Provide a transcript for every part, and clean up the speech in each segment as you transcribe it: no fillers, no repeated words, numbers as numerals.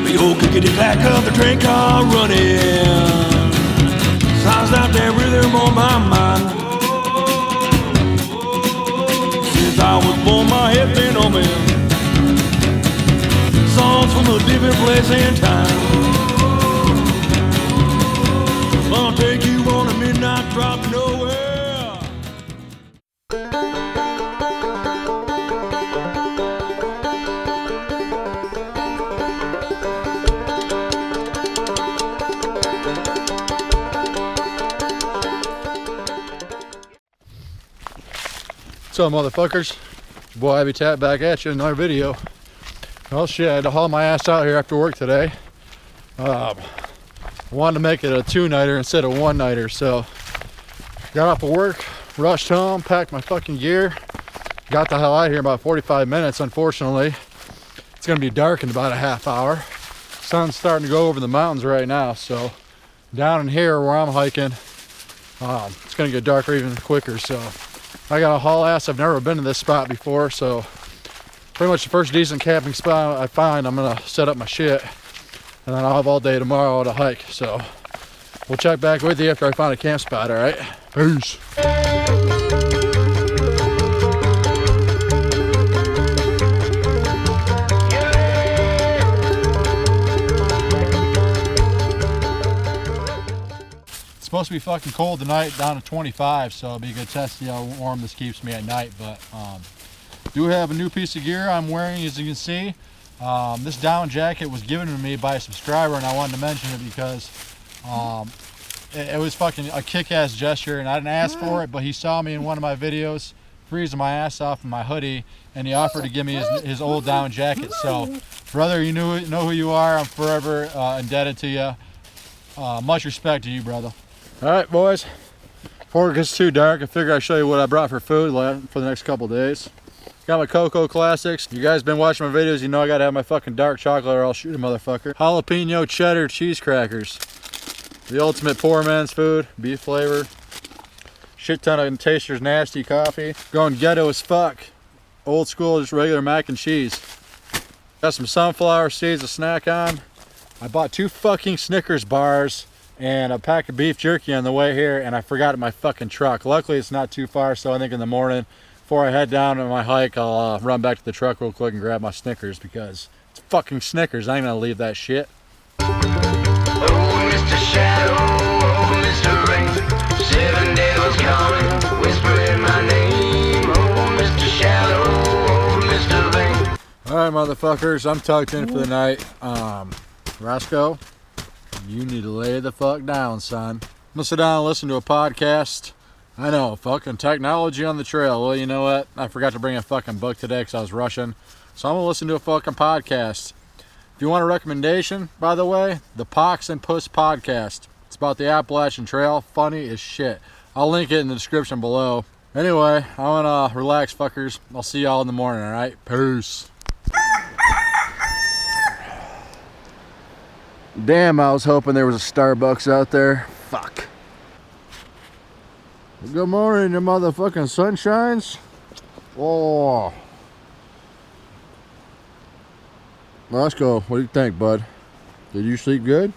The old clickety clack of the train car running. Sounds out there rhythm on my mind. Since I was born, my head been on me. Songs from a different place and time. I'll take you on a midnight drop nowhere. What's up, motherfuckers? Boy, Habitat back at you in another video. Well, shit, I had to haul my ass out here after work today. I wanted to make it a two-nighter instead of one-nighter, so got off of work, rushed home, packed my fucking gear, got the hell out of here in about 45 minutes. Unfortunately, it's gonna be dark in about a half hour. Sun's starting to go over the mountains right now, so down in here where I'm hiking, it's gonna get darker even quicker. So I got a haul ass. I've never been to this spot before, so pretty much the first decent camping spot I find, I'm gonna set up my shit, and then I'll have all day tomorrow to hike. So we'll check back with you after I find a camp spot. All right, peace. It's supposed to be fucking cold tonight, down to 25, so it'll be a good test to see how warm this keeps me at night. But do have a new piece of gear I'm wearing, as you can see. This down jacket was given to me by a subscriber, and I wanted to mention it because it was fucking a kick-ass gesture, and I didn't ask for it, but he saw me in one of my videos freezing my ass off in my hoodie, and he offered to give me his old down jacket. So brother, you know who you are. I'm forever indebted to you. Much respect to you, brother. All right, boys, before it gets too dark, I figure I'd show you what I brought for food for the next couple days. Got my Cocoa Classics. You guys been watching my videos, you know I gotta have my fucking dark chocolate or I'll shoot a motherfucker. Jalapeno cheddar cheese crackers. The ultimate poor man's food, beef flavor. Shit ton of Taster's Nasty coffee. Going ghetto as fuck. Old school, just regular mac and cheese. Got some sunflower seeds to snack on. I bought 2 fucking Snickers bars and a pack of beef jerky on the way here, and I forgot it in my fucking truck. Luckily it's not too far, so I think in the morning before I head down on my hike, I'll run back to the truck real quick and grab my Snickers, because it's fucking Snickers. I ain't gonna leave that shit. Oh, Mr. Shadow, oh, Mr. Rain, 7 devils coming, whispering my name. Oh, Mr. Shadow, oh, Mr. Rain. Alright, motherfuckers, I'm tucked in for the night. Roscoe, you need to lay the fuck down, son. I'm gonna sit down and listen to a podcast. I know, fucking technology on the trail. Well, you know what? I forgot to bring a fucking book today because I was rushing. So I'm gonna listen to a fucking podcast. If you want a recommendation, by the way, the Pox and Puss podcast. It's about the Appalachian Trail. Funny as shit. I'll link it in the description below. Anyway, I wanna relax, fuckers. I'll see y'all in the morning, alright? Peace. Damn, I was hoping there was a Starbucks out there. Fuck. Good morning, you motherfucking sunshines. Oh. Roscoe, what do you think, bud? Did you sleep good?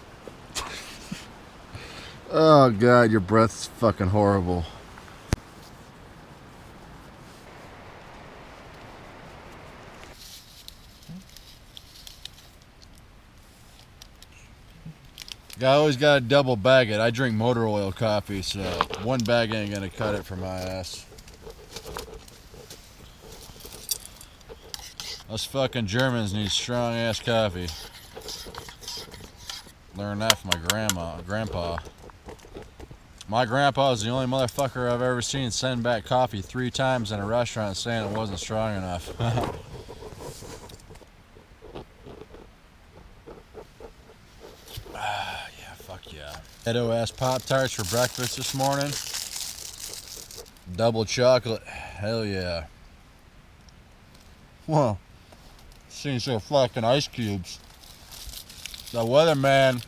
Oh, God, your breath's fucking horrible. I always got to double bag it. I drink motor oil coffee, so one bag ain't gonna cut it for my ass. Us fucking Germans need strong ass coffee. Learned that from my grandpa. My grandpa is the only motherfucker I've ever seen send back coffee 3 times in a restaurant saying it wasn't strong enough. Ghetto ass Pop-Tarts for breakfast this morning. Double chocolate. Hell yeah. Whoa. Seems so fucking ice cubes. The weatherman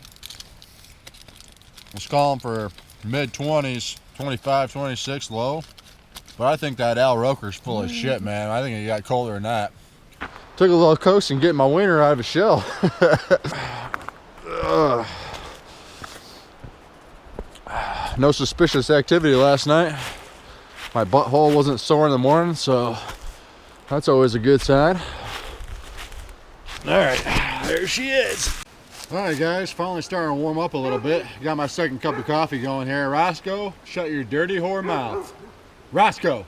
was calling for mid-20s, 25, 26 low. But I think that Al Roker's full of shit, man. I think it got colder than that. Took a little coast and getting my wiener out of a shell. No suspicious activity last night. My butthole wasn't sore in the morning, so that's always a good sign. All right, there she is. All right, guys, finally starting to warm up a little bit. Got my second cup of coffee going here. Roscoe, shut your dirty whore mouth. Roscoe,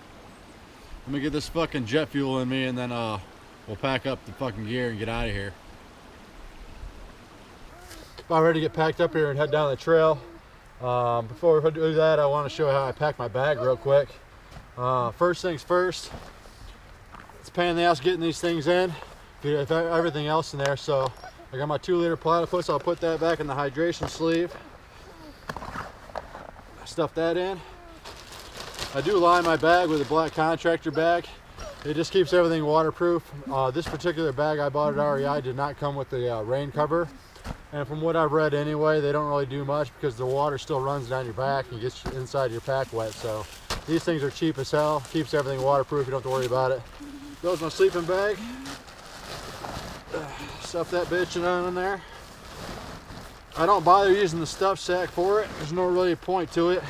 let me get this fucking jet fuel in me, and then we'll pack up the fucking gear and get out of here. About ready to get packed up here and head down the trail. Before we do that, I want to show you how I pack my bag real quick. First things first, it's a pain in the ass getting these things in. If everything else in there, so I got my 2-liter platypus. I'll put that back in the hydration sleeve. Stuff that in. I do line my bag with a black contractor bag. It just keeps everything waterproof. This particular bag I bought at REI did not come with the rain cover. And from what I've read anyway, they don't really do much because the water still runs down your back and gets inside your pack wet. So these things are cheap as hell. Keeps everything waterproof. You don't have to worry about it. Goes my sleeping bag. Stuff that bitch down in there. I don't bother using the stuff sack for it. There's no really point to it.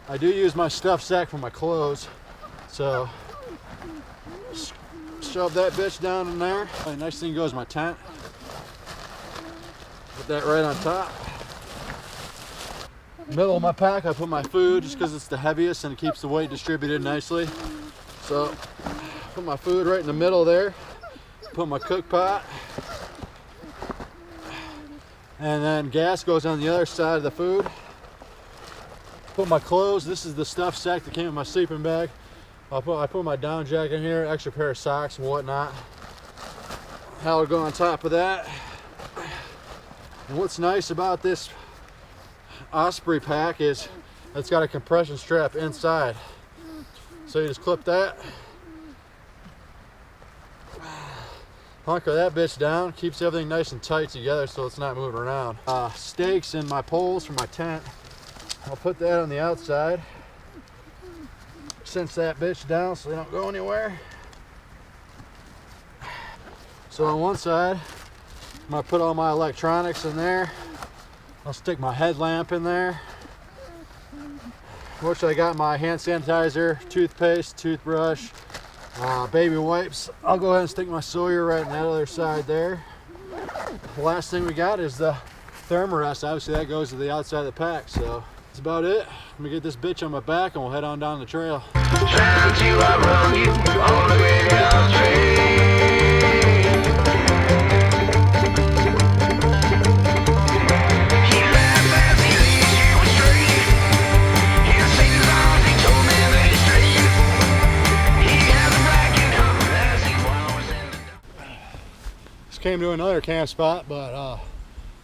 I do use my stuff sack for my clothes. So shove that bitch down in there. Next thing goes my tent. Put that right on top. Middle of my pack, I put my food just because it's the heaviest and it keeps the weight distributed nicely. So put my food right in the middle there. Put my cook pot. And then gas goes on the other side of the food. Put my clothes. This is the stuff sack that came in my sleeping bag. I put my down jacket in here, extra pair of socks and whatnot. That'll go on top of that. And what's nice about this Osprey pack is it's got a compression strap inside. So you just clip that. Hunker that bitch down, keeps everything nice and tight together so it's not moving around. Stakes and my poles for my tent. I'll put that on the outside. Cinch that bitch down so they don't go anywhere. So on one side, I'm gonna put all my electronics in there. I'll stick my headlamp in there. Which I got my hand sanitizer, toothpaste, toothbrush, baby wipes. I'll go ahead and stick my Sawyer right on that other side there. The last thing we got is the thermarest. Obviously that goes to the outside of the pack, so that's about it. Let me get this bitch on my back and we'll head on down the trail. Trying to outrun you on the graveyard train. He laughed as he leads you astray. He'll say the songs he told me that he's straight. He has a black and cover as he walks in the dark. Just came to another camp spot, but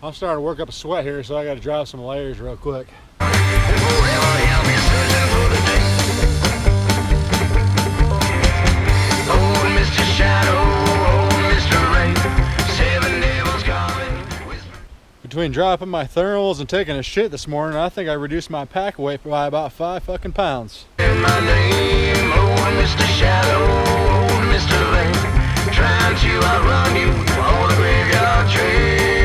I'm starting to work up a sweat here, so I got to drop some layers real quick. And forever he'll be searching for the day. Oh, Mr. Shadow, oh, Mr. Rain, 7 devils coming. Between dropping my thermals and taking a shit this morning, I think I reduced my pack weight by about 5 fucking pounds. In my name, oh, Mr. Shadow, oh, Mr. Rain, trying to outrun you on the graveyard train.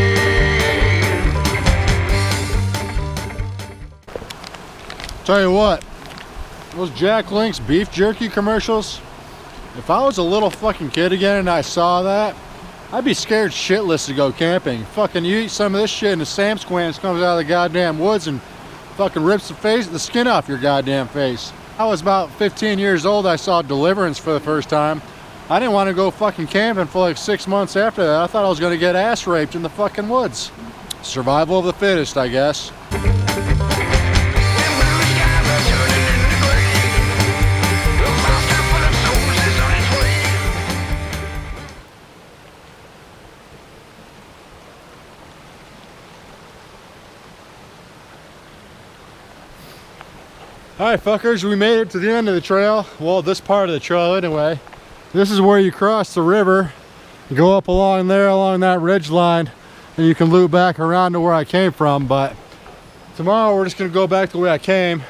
Tell you what, those Jack Link's beef jerky commercials, if I was a little fucking kid again and I saw that, I'd be scared shitless to go camping. Fucking you eat some of this shit and the Sam Squams comes out of the goddamn woods and fucking rips the skin off your goddamn face. I was about 15 years old, I saw Deliverance for the first time. I didn't want to go fucking camping for like 6 months after that. I thought I was gonna get ass raped in the fucking woods. Survival of the fittest, I guess. Alright fuckers, we made it to the end of the trail. Well, this part of the trail anyway. This is where you cross the river, go up along there, along that ridge line, and you can loop back around to where I came from. But tomorrow we're just gonna go back the way I came.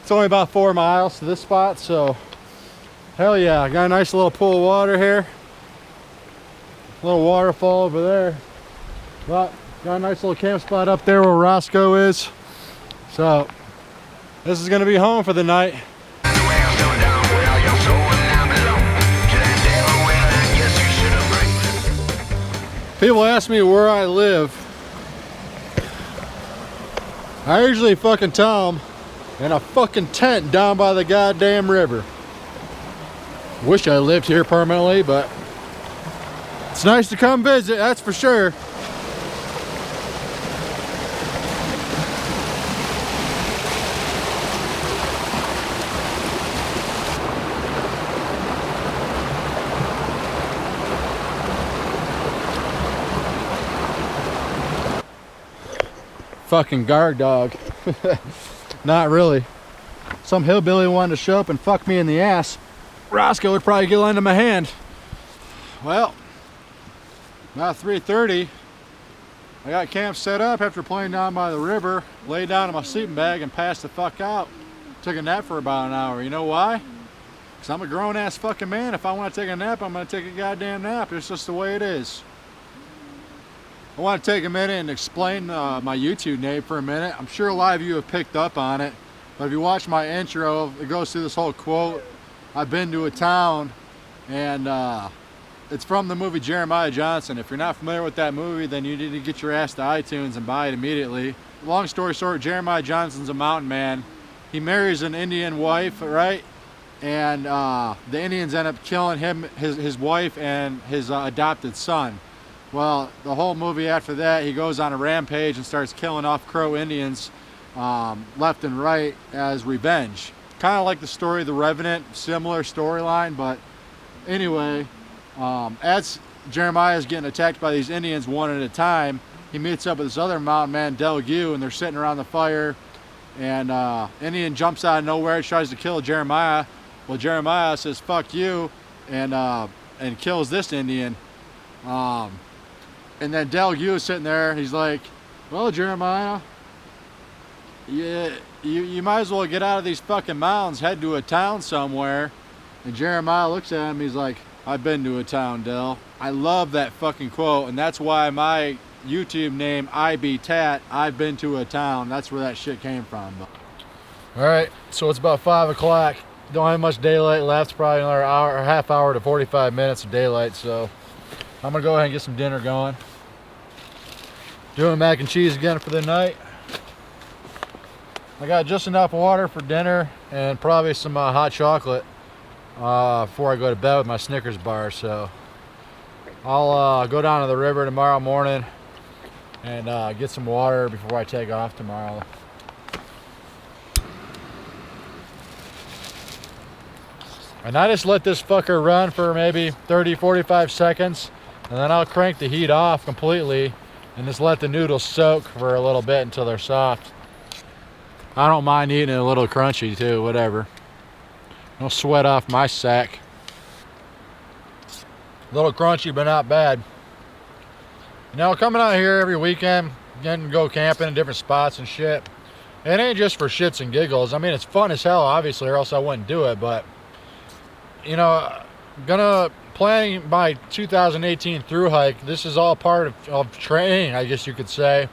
It's only about 4 miles to this spot, so hell yeah. I got a nice little pool of water here. Little waterfall over there. But got a nice little camp spot up there where Roscoe is. So this is gonna be home for the night. People ask me where I live. I usually fucking tell them in a fucking tent down by the goddamn river. Wish I lived here permanently, but it's nice to come visit, that's for sure. Fucking guard dog. Not really. Some hillbilly wanted to show up and fuck me in the ass. Roscoe would probably get into my hand. Well, about 3:30, I got camp set up after playing down by the river, laid down in my sleeping bag and passed the fuck out. Took a nap for about an hour. You know why? Because I'm a grown ass fucking man. If I want to take a nap, I'm going to take a goddamn nap. It's just the way it is. I want to take a minute and explain my YouTube name for a minute. I'm sure a lot of you have picked up on it, but if you watch my intro, it goes through this whole quote, I've been to a town, and it's from the movie Jeremiah Johnson. If you're not familiar with that movie, then you need to get your ass to iTunes and buy it immediately. Long story short, Jeremiah Johnson's a mountain man. He marries an Indian wife, right? And the Indians end up killing him, his wife, and his adopted son. Well, the whole movie after that, he goes on a rampage and starts killing off Crow Indians left and right as revenge. Kind of like the story of The Revenant, similar storyline, but anyway, as Jeremiah is getting attacked by these Indians one at a time, he meets up with this other mountain man, Delgue, and they're sitting around the fire, and Indian jumps out of nowhere and tries to kill Jeremiah. Well, Jeremiah says, fuck you, and kills this Indian. And then Delgue is sitting there, he's like, well, Jeremiah, yeah, you might as well get out of these fucking mountains, head to a town somewhere. And Jeremiah looks at him, he's like, I've been to a town, Del. I love that fucking quote, and that's why my YouTube name, IBTat, I've been to a town. That's where that shit came from. All right, so it's about 5 o'clock. Don't have much daylight left, probably another hour or half hour to 45 minutes of daylight, so I'm gonna go ahead and get some dinner going. Doing mac and cheese again for the night. I got just enough water for dinner and probably some hot chocolate before I go to bed with my Snickers bar. So I'll go down to the river tomorrow morning and get some water before I take off tomorrow. And I just let this fucker run for maybe 30-45 seconds, and then I'll crank the heat off completely and just let the noodles soak for a little bit until they're soft. I don't mind eating it a little crunchy too, whatever. Don't sweat off my sack. A little crunchy, but not bad. You know, coming out here every weekend, getting to go camping in different spots and shit, it ain't just for shits and giggles. I mean, it's fun as hell, obviously, or else I wouldn't do it, but you know, planning my 2018 through hike, this is all part of training, I guess you could say.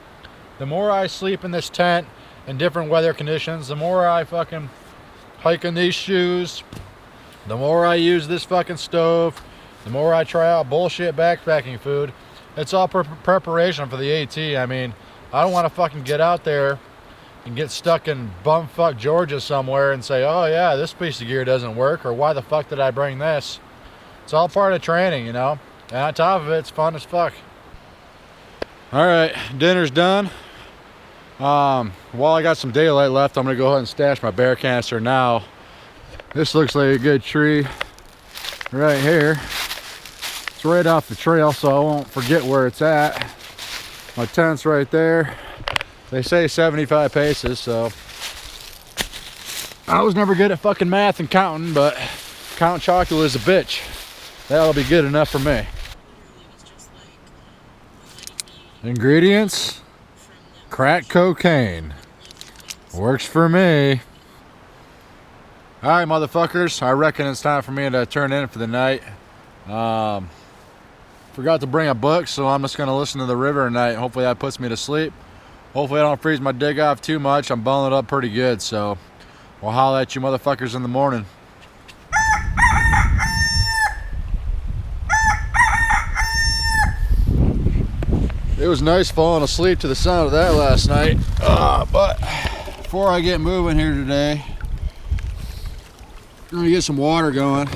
The more I sleep in this tent in different weather conditions, the more I fucking hike in these shoes, the more I use this fucking stove, the more I try out bullshit backpacking food. It's all preparation for the AT. I mean, I don't want to fucking get out there and get stuck in bumfuck Georgia somewhere and say, oh yeah, this piece of gear doesn't work, or why the fuck did I bring this? It's all part of training, you know, and on top of it, it's fun as fuck. All right, dinner's done. While I got some daylight left, I'm gonna go ahead and stash my bear canister now. This looks like a good tree right here. It's right off the trail, so I won't forget where it's at. My tent's right there. They say 75 paces, so I was never good at fucking math and counting, but Count Chocula is a bitch. That'll be good enough for me. Ingredients: crack cocaine. Works for me. Alright, motherfuckers, I reckon it's time for me to turn in for the night. Forgot to bring a book, so I'm just gonna listen to the river tonight. Hopefully that puts me to sleep. Hopefully I don't freeze my dig off too much. I'm balling it up pretty good, so we'll holler at you motherfuckers in the morning. It was nice falling asleep to the sound of that last night. But before I get moving here today, I'm gonna get some water going.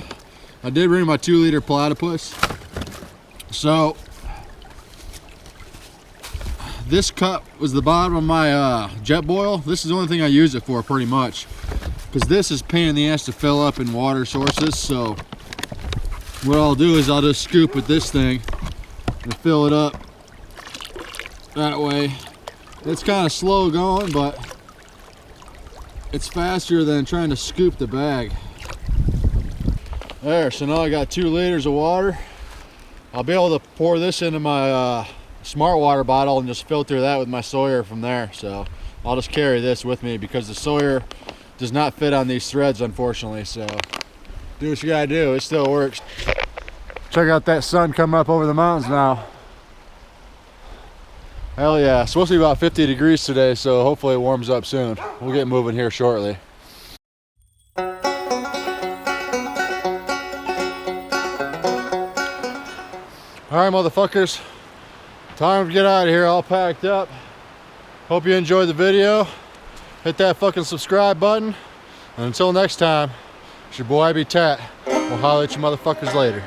I did bring my 2-liter platypus. So this cup was the bottom of my jet boil. This is the only thing I use it for pretty much, because this is a pain in the ass to fill up in water sources. So what I'll do is I'll just scoop with this thing and fill it up that way. It's kind of slow going, but it's faster than trying to scoop the bag. There, so now I got 2 liters of water. I'll be able to pour this into my smart water bottle and just filter that with my Sawyer from there. So I'll just carry this with me because the Sawyer does not fit on these threads, unfortunately. So do what you gotta do, it still works. Check out that sun coming up over the mountains now. Hell yeah, it's supposed to be about 50 degrees today, so hopefully it warms up soon. We'll get moving here shortly. Alright motherfuckers, time to get out of here, all packed up. Hope you enjoyed the video. Hit that fucking subscribe button. And until next time, it's your boy IB Tat. We'll holler at you motherfuckers later.